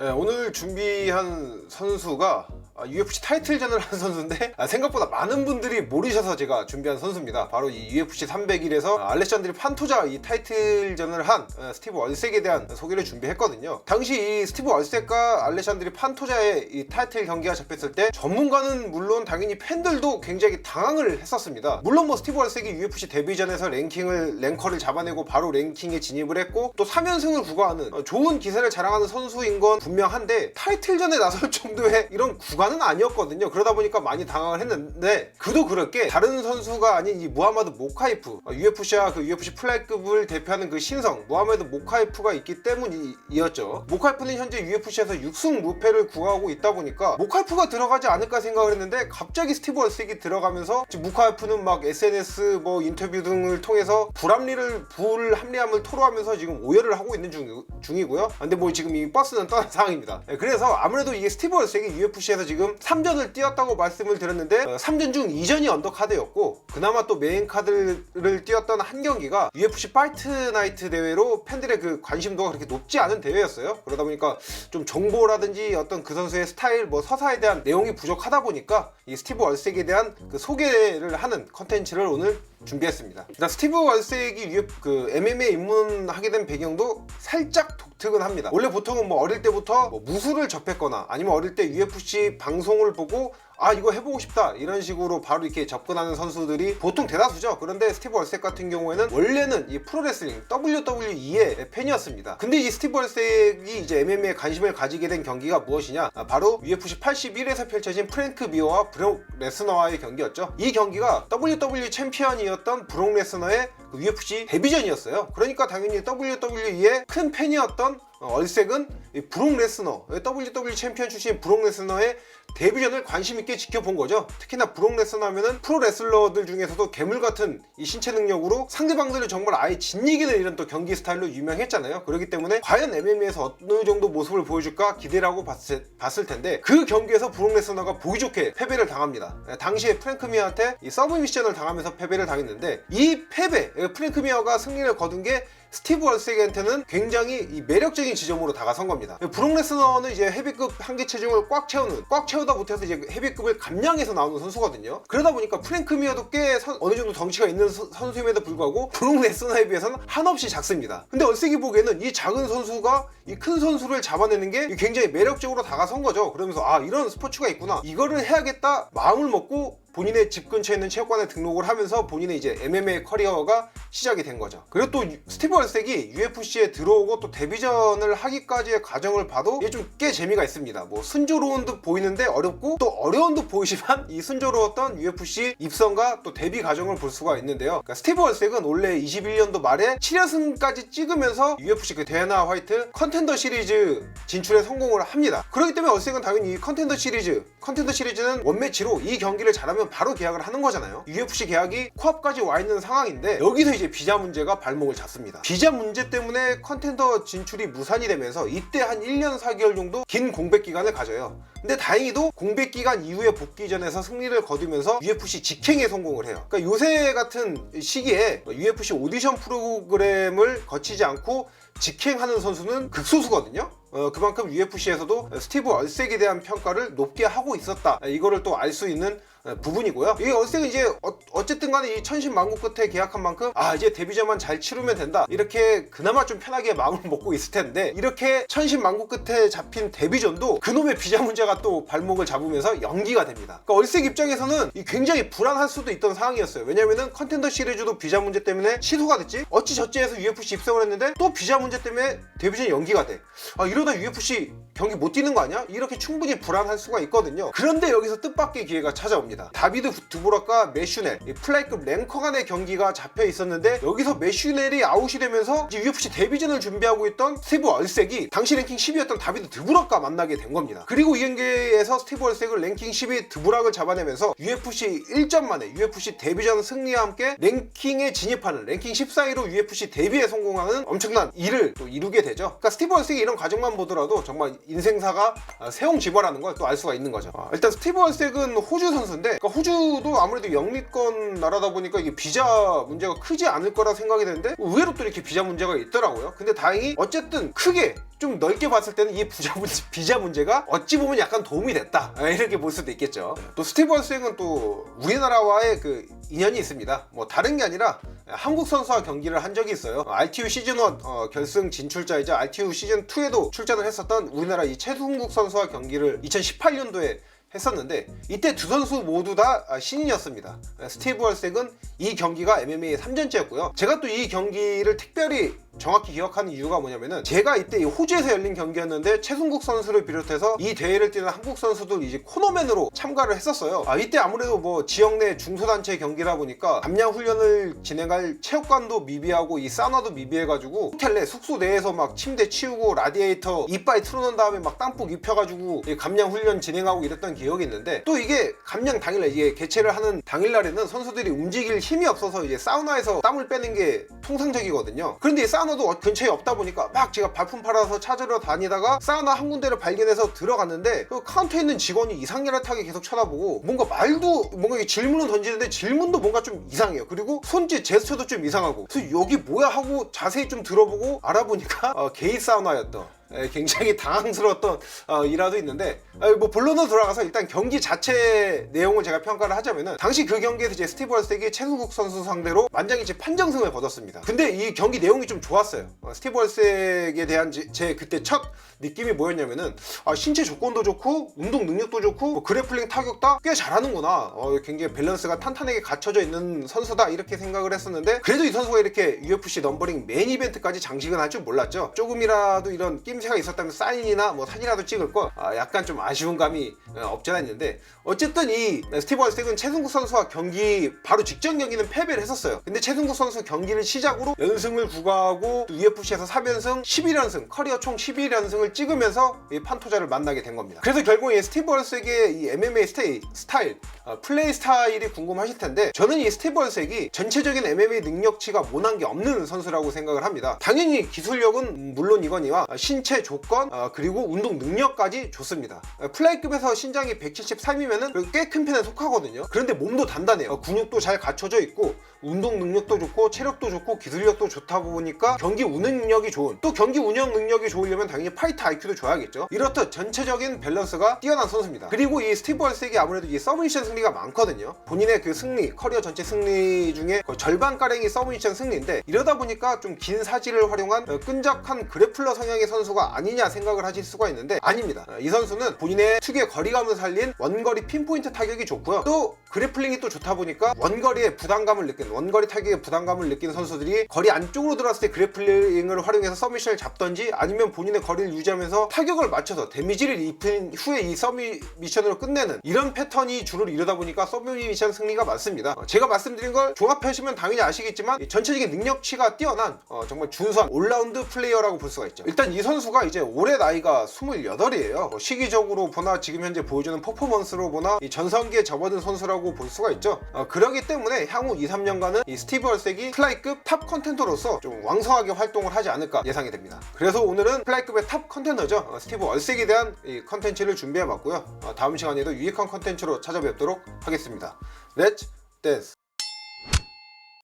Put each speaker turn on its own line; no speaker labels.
네, 오늘 준비한 선수가 UFC 타이틀전을 한 선수인데 생각보다 많은 분들이 모르셔서 제가 준비한 선수입니다. 바로 이 UFC 301에서 알렉산드리 판토자 이 타이틀전을 한 스티브 얼색에 대한 소개를 준비했거든요. 당시 이 스티브 얼색과 알렉산드리 판토자의 이 타이틀 경기가 잡혔을 때 전문가는 물론 당연히 팬들도 굉장히 당황을 했었습니다. 물론 뭐 스티브 얼색이 UFC 데뷔전에서 랭커를 잡아내고 바로 랭킹에 진입을 했고 또 3연승을 구가하는 좋은 기세를 자랑하는 선수인 건 분명한데 타이틀전에 나설 정도의 이런 구간은 아니었거든요. 그러다 보니까 많이 당황을 했는데 그도 그럴 게 다른 선수가 아닌 이 무하마드 모카이프 UFC와 그 UFC 플라이급을 대표하는 그 신성 무하마드 모카이프가 있기 때문이었죠. 모카이프는 현재 UFC에서 6승 무패를 구가하고 있다 보니까 모카이프가 들어가지 않을까 생각을 했는데 갑자기 스티브 얼색이 들어가면서 모카이프는 막 SNS 뭐 인터뷰 등을 통해서 불합리함을 토로하면서 지금 오해를 하고 있는 중이고요. 근데 뭐 지금 이 버스는 떠난 상황입니다. 그래서 아무래도 이게 스티브 얼색이 UFC에서 지금 3전을 뛰었다고 말씀을 드렸는데 3전 중 2전이 언더카드였고 그나마 또 메인 카드를 뛰었던 한 경기가 UFC 파이트 나이트 대회로 팬들의 그 관심도가 그렇게 높지 않은 대회였어요. 그러다 보니까 좀 정보라든지 어떤 그 선수의 스타일 뭐 서사에 대한 내용이 부족하다 보니까 이 스티브 얼색에 대한 그 소개를 하는 컨텐츠를 오늘 준비했습니다. 일단 스티브 얼색이 MMA 입문하게 된 배경도 살짝 독특은 합니다. 원래 보통은 뭐 어릴 때부터 뭐 무술을 접했거나 아니면 어릴 때 UFC 방송을 보고 이거 해보고 싶다 이런 식으로 바로 이렇게 접근하는 선수들이 보통 대다수죠. 그런데 스티브 얼색 같은 경우에는 원래는 이 프로레슬링 WWE의 팬이었습니다. 근데 이 스티브 얼색이 이제 MMA에 관심을 가지게 된 경기가 무엇이냐, 바로 UFC 81에서 펼쳐진 프랭크 미어와 브록 레스너와의 경기였죠. 이 경기가 WWE 챔피언이었던 브록 레스너의 그 UFC 데뷔전이었어요. 그러니까 당연히 WWE의 큰 팬이었던 얼색은 브록 레스너, WWE 챔피언 출신 브록 레스너의 데뷔전을 관심있게 지켜본 거죠. 특히나 브록 레스너 하면은 프로 레슬러들 중에서도 괴물 같은 이 신체 능력으로 상대방들을 정말 아예 짓이기는 이런 또 경기 스타일로 유명했잖아요. 그렇기 때문에 과연 MMA에서 어느 정도 모습을 보여줄까 기대를 하고 봤을 텐데 그 경기에서 브록 레스너가 보기 좋게 패배를 당합니다. 당시에 프랭크 미어한테 이 서브미션을 당하면서 패배를 당했는데 이 패배, 프랭크 미어가 승리를 거둔 게 스티브 얼색한테는 굉장히 이 매력적인 지점으로 다가선 겁니다. 브록 레스너는 이제 헤비급 한계 체중을 꽉 채우다 못해서 이제 헤비급을 감량해서 나오는 선수거든요. 그러다 보니까 프랭크 미어도 꽤 어느 정도 덩치가 있는 선수임에도 불구하고 브록 레스너에 비해서는 한없이 작습니다. 근데 얼색이 보기에는 이 작은 선수가 이 큰 선수를 잡아내는 게 굉장히 매력적으로 다가선 거죠. 그러면서 이런 스포츠가 있구나, 이거를 해야겠다 마음을 먹고 본인의 집 근처에 있는 체육관에 등록을 하면서 본인의 이제 MMA 커리어가 시작이 된 거죠. 그리고 또 스티브 얼색이 UFC에 들어오고 또 데뷔전을 하기까지의 과정을 봐도 이게 좀 꽤 재미가 있습니다. 뭐 순조로운 듯 보이는데 어렵고 또 어려운 듯 보이지만 이 순조로웠던 UFC 입성과 또 데뷔 과정을 볼 수가 있는데요. 그러니까 스티브 얼색은 원래 21년도 말에 7연승까지 찍으면서 UFC 그 데나 화이트 컨텐더 시리즈 진출에 성공을 합니다. 그렇기 때문에 얼색은 당연히 이 컨텐더 시리즈는 원매치로 이 경기를 잘하면 바로 계약을 하는 거잖아요. UFC 계약이 코앞까지 와 있는 상황인데 여기서 이제 비자 문제가 발목을 잡습니다. 비자 문제 때문에 컨텐더 진출이 무산이 되면서 이때 한 1년 4개월 정도 긴 공백 기간을 가져요. 근데 다행히도 공백 기간 이후에 복귀전에서 승리를 거두면서 UFC 직행에 성공을 해요. 그러니까 요새 같은 시기에 UFC 오디션 프로그램을 거치지 않고 직행하는 선수는 극소수거든요. 그만큼 UFC에서도 스티브 얼색에 대한 평가를 높게 하고 있었다, 이거를 또 알 수 있는 부분이고요. 이 얼색은 이제 어쨌든 간에 이 천신만고 끝에 계약한 만큼 이제 데뷔전만 잘 치르면 된다, 이렇게 그나마 좀 편하게 마음을 먹고 있을 텐데 이렇게 천신만고 끝에 잡힌 데뷔전도 그놈의 비자 문제가 또 발목을 잡으면서 연기가 됩니다. 그러니까 얼색 입장에서는 굉장히 불안할 수도 있던 상황이었어요. 왜냐면은 컨텐더 시리즈도 비자 문제 때문에 취소가 됐지, 어찌저찌 해서 UFC 입성을 했는데 또 비자 문제 때문에 데뷔전이 연기가 돼. 이러다 UFC 경기 못 뛰는 거 아니야? 이렇게 충분히 불안할 수가 있거든요. 그런데 여기서 뜻밖의 기회가 찾아옵니다. 다비드 두보락과 매슈넬, 플라이급 랭커 간의 경기가 잡혀 있었는데 여기서 매슈넬이 아웃이 되면서 이제 UFC 데뷔전을 준비하고 있던 스티브 얼색이 당시 랭킹 10위였던 다비드 두보락과 만나게 된 겁니다. 그리고 이 경기에서 스티브 얼색을 랭킹 10위 두보락을 잡아내면서 UFC 1전 만에 UFC 데뷔전 승리와 함께 랭킹에 진입하는 랭킹 14위로 UFC 데뷔에 성공하는 엄청난 일을 일을 또 이루게 되죠. 그러니까 스티브 월색의 이런 과정만 보더라도 정말 인생사가 세옹지벌하는 걸 또 알 수가 있는 거죠. 일단 스티브 월색은 호주 선수인데, 그러니까 호주도 아무래도 영미권 나라다 보니까 이게 비자 문제가 크지 않을 거라 생각이 되는데 의외로 또 이렇게 비자 문제가 있더라고요. 근데 다행히 어쨌든 크게 좀 넓게 봤을 때는 이 비자 문제가 어찌 보면 약간 도움이 됐다, 이렇게 볼 수도 있겠죠. 또 스티브 월색은 또 우리나라와의 그 인연이 있습니다. 뭐 다른 게 아니라 한국 선수와 경기를 한 적이 있어요. RTU 시즌1 결승 진출자이자 RTU 시즌2에도 출전을 했었던 우리나라 이 최승국 선수와 경기를 2018년도에 했었는데, 이때 두 선수 모두 다 신인이었습니다. 스티브 월색은 이 경기가 MMA 3전째였고요. 제가 또 이 경기를 특별히 정확히 기억하는 이유가 뭐냐면은, 제가 이때 호주에서 열린 경기였는데 최승국 선수를 비롯해서 이 대회를 뛰는 한국 선수들 이제 코너맨으로 참가를 했었어요. 이때 아무래도 뭐 지역 내 중소단체 경기라 보니까 감량 훈련을 진행할 체육관도 미비하고 이 사우나도 미비해가지고 호텔 내 숙소 내에서 막 침대 치우고 라디에이터 이빨에 틀어놓은 다음에 막 땀복 입혀가지고 감량 훈련 진행하고 이랬던 기억이 있는데, 또 이게 감량 당일날, 이게 개최를 하는 당일날에는 선수들이 움직일 힘이 없어서 이제 사우나에서 땀을 빼는 게 통상적이거든요. 그런데 이 사우나도 근처에 없다 보니까 막 제가 발품 팔아서 찾으러 다니다가 사우나 한 군데를 발견해서 들어갔는데, 그 카운터에 있는 직원이 이상야릇하게 계속 쳐다보고 뭔가 질문을 던지는데 질문도 뭔가 좀 이상해요. 그리고 손짓 제스처도 좀 이상하고, 그래서 여기 뭐야 하고 자세히 좀 들어보고 알아보니까 게이 사우나였던, 굉장히 당황스러웠던 일화도 있는데, 뭐 본론으로 돌아가서 일단 경기 자체 내용을 제가 평가를 하자면은, 당시 그 경기에서 이제 스티브 월색이 최승국 선수 상대로 만장일치 판정승을 거뒀습니다. 근데 이 경기 내용이 좀 좋았어요. 스티브 월색에 대한 제 그때 첫 느낌이 뭐였냐면은, 신체 조건도 좋고 운동 능력도 좋고 뭐 그래플링 타격 다 꽤 잘하는구나, 굉장히 밸런스가 탄탄하게 갖춰져 있는 선수다, 이렇게 생각을 했었는데, 그래도 이 선수가 이렇게 UFC 넘버링 메인 이벤트까지 장식은 할 줄 몰랐죠. 조금이라도 이런 낌새가 있었다면 사인이나 뭐 사진이라도 찍을 걸, 약간 좀 아쉬운 감이 없지 않아 있는데, 어쨌든 이 스티브 월색은 최승국 선수와 경기 바로 직전 경기는 패배를 했었어요. 근데 최승국 선수 경기를 시작으로 연승을 구가하고 UFC에서 3연승 11연승 커리어 총 11연승을 찍으면서 이 판토자를 만나게 된 겁니다. 그래서 결국 이 스티브 월색의 이 MMA 스타일, 플레이 스타일이 궁금하실 텐데, 저는 이 스티브 월색이 전체적인 MMA 능력치가 모난 게 없는 선수라고 생각을 합니다. 당연히 기술력은 물론이거니와 신체 조건, 그리고 운동 능력까지 좋습니다. 플라이급에서 신장이 173이면은 꽤 큰 편에 속하거든요. 그런데 몸도 단단해요. 근육도 잘 갖춰져 있고 운동 능력도 좋고 체력도 좋고 기술력도 좋다 보니까 경기 운영 능력이 좋은, 또 경기 운영 능력이 좋으려면 당연히 파이트 IQ도 좋아야겠죠. 이렇듯 전체적인 밸런스가 뛰어난 선수입니다. 그리고 이 스티브 월색이 아무래도 이 서브미션 승리가 많거든요. 본인의 그 승리, 커리어 전체 승리 중에 거의 절반가량이 서브미션 승리인데, 이러다 보니까 좀 긴 사지를 활용한 끈적한 그래플러 성향의 선수가 아니냐 생각을 하실 수가 있는데, 아닙니다. 이 선수는 본인의 특유의 거리감을 살린 원거리 핀포인트 타격이 좋고요. 또 그래플링이 또 좋다 보니까 원거리 타격의 부담감을 느끼는 선수들이 거리 안쪽으로 들어왔을 때 그래플링을 활용해서 서미션을 잡던지, 아니면 본인의 거리를 유지하면서 타격을 맞춰서 데미지를 입힌 후에 이 서미션으로 끝내는 이런 패턴이 주로 이루다 보니까 서미션 승리가 많습니다. 제가 말씀드린 걸 종합하시면 당연히 아시겠지만, 전체적인 능력치가 뛰어난 정말 준수한 올라운드 플레이어라고 볼 수가 있죠. 일단 이 선수가 이제 올해 나이가 28이에요. 시기적으로 보나 지금 현재 보여주는 퍼포먼스로 보나 이 전성기에 접어든 선수라고 볼 수가 있죠. 그렇기 때문에 향후 2-3년간은 이 스티브 월색이 플라이급 탑 컨텐더로서 좀 왕성하게 활동을 하지 않을까 예상이 됩니다. 그래서 오늘은 플라이급의 탑 컨텐더죠, 스티브 월색에 대한 이 컨텐츠를 준비해봤고요. 다음 시간에도 유익한 컨텐츠로 찾아뵙도록 하겠습니다. 렛츠 댄스!